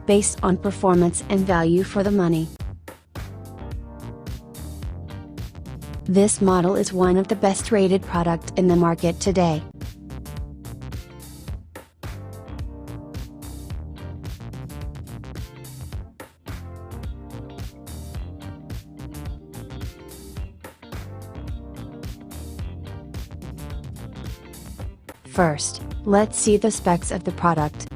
based on performance and value for the money. This model is one of the best rated product in the market today. First, let's see the specs of the product.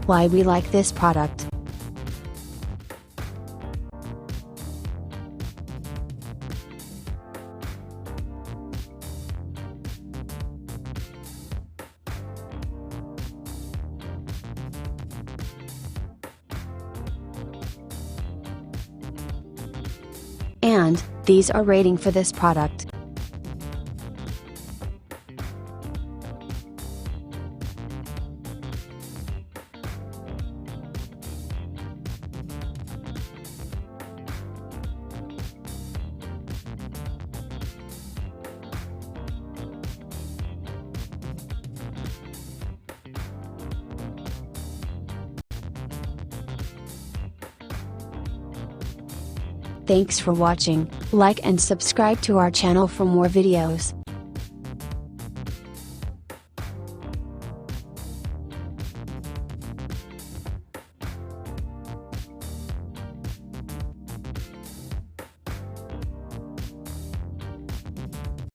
Why we like this product. And, these are rating for this product. Thanks for watching, like and subscribe to our channel for more videos.